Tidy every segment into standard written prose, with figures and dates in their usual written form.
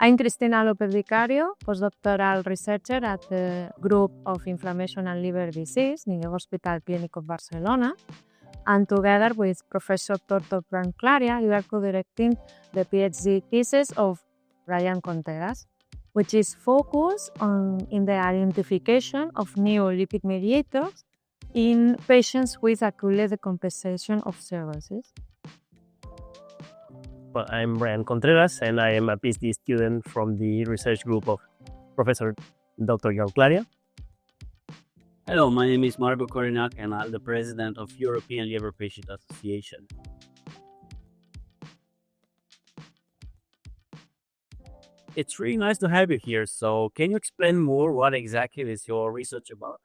I'm Cristina López Vicario, postdoctoral researcher at the Group of Inflammation and Liver Disease in the Hospital Clinic of Barcelona. And together with Professor Dr. Bryan Contreras, we are co-directing the PhD thesis of Bryan Contreras, which is focused in the identification of new lipid mediators in patients with acute decompensation of cirrhosis. Well, I'm Bryan Contreras, and I am a PhD student from the research group of Professor Dr. Contreras. Hello, my name is Marco Corinac, and I'm the president of European Liver Patient Association. It's really nice to have you here. So can you explain more what exactly is your research about?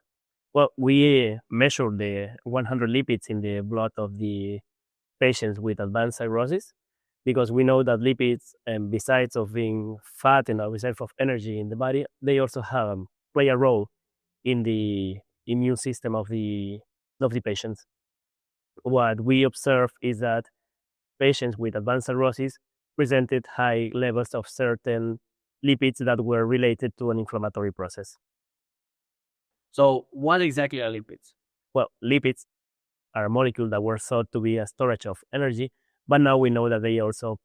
Well, we measured the 100 lipids in the blood of the patients with advanced cirrhosis, because we know that lipids, besides of being fat and a reserve of energy in the body, they also play a role in the immune system of the patients. What we observe is that patients with advanced cirrhosis presented high levels of certain lipids that were related to an inflammatory process. So what exactly are lipids? Well, lipids are a molecule that were thought to be a storage of energy, but now we know that they also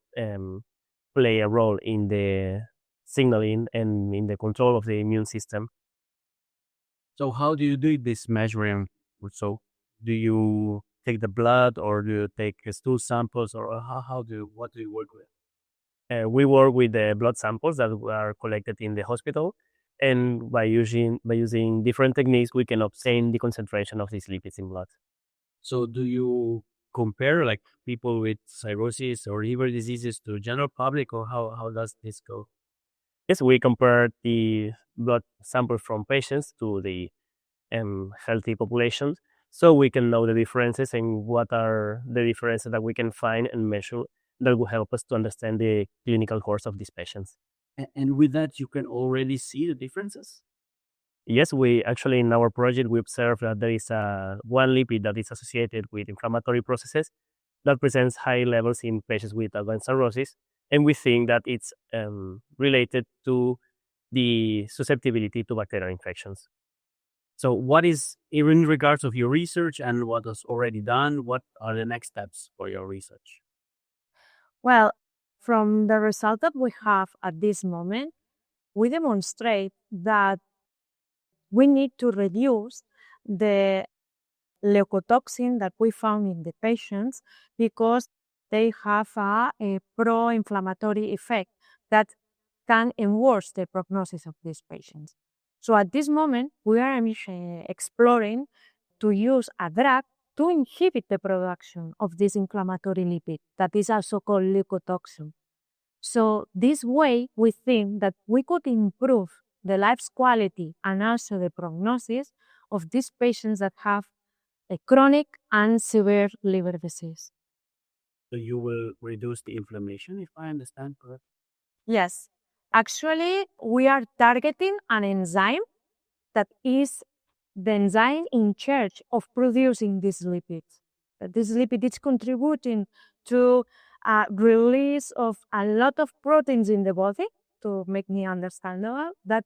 play a role in the signaling and in the control of the immune system. So how do you do this measuring? So do you take the blood, or do you take stool samples, or what do you work with? We work with the blood samples that are collected in the hospital, and by using different techniques, we can obtain the concentration of these lipids in blood. So do you compare like people with cirrhosis or liver diseases to general public, or how does this go? Yes, we compare the blood samples from patients to the healthy populations, so we can know the differences and what are the differences that we can find and measure that will help us to understand the clinical course of these patients. And with that, you can already see the differences? Yes, we actually, in our project, we observed that there is one lipid that is associated with inflammatory processes that presents high levels in patients with advanced cirrhosis, and we think that it's related to the susceptibility to bacterial infections. So what is, in regards of your research and what is already done, what are the next steps for your research? Well, from the result that we have at this moment, we demonstrate that we need to reduce the leukotoxin that we found in the patients, because they have a pro-inflammatory effect that can worsen the prognosis of these patients. So at this moment, we are exploring to use a drug to inhibit the production of this inflammatory lipid that is also called leukotoxin. So this way, we think that we could improve the life's quality and also the prognosis of these patients that have a chronic and severe liver disease. So you will reduce the inflammation, if I understand correctly? Yes. Actually, we are targeting an enzyme that is the enzyme in charge of producing these lipids. This lipid is contributing to release of a lot of proteins in the body, to make me understandable, that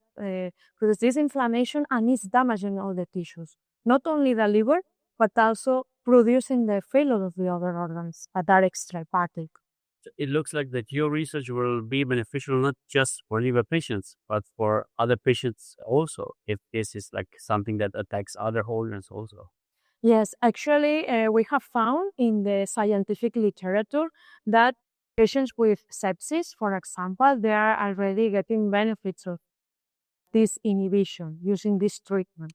produce this inflammation and is damaging all the tissues, not only the liver, but also producing the failure of the other organs that are extrahepatic. It looks like that your research will be beneficial not just for liver patients, but for other patients also, if this is like something that attacks other organs also. Yes, actually, we have found in the scientific literature that patients with sepsis, for example, they are already getting benefits of this inhibition using this treatment.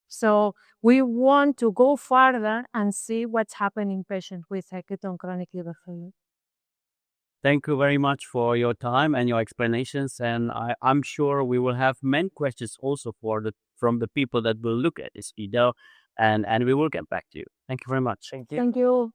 So we want to go further and see what's happening in patients with acute-on-chronic liver failure. Thank you very much for your time and your explanations, and I'm sure we will have many questions also from the people that will look at this video, and we will get back to you. Thank you very much. Thank you. Thank you.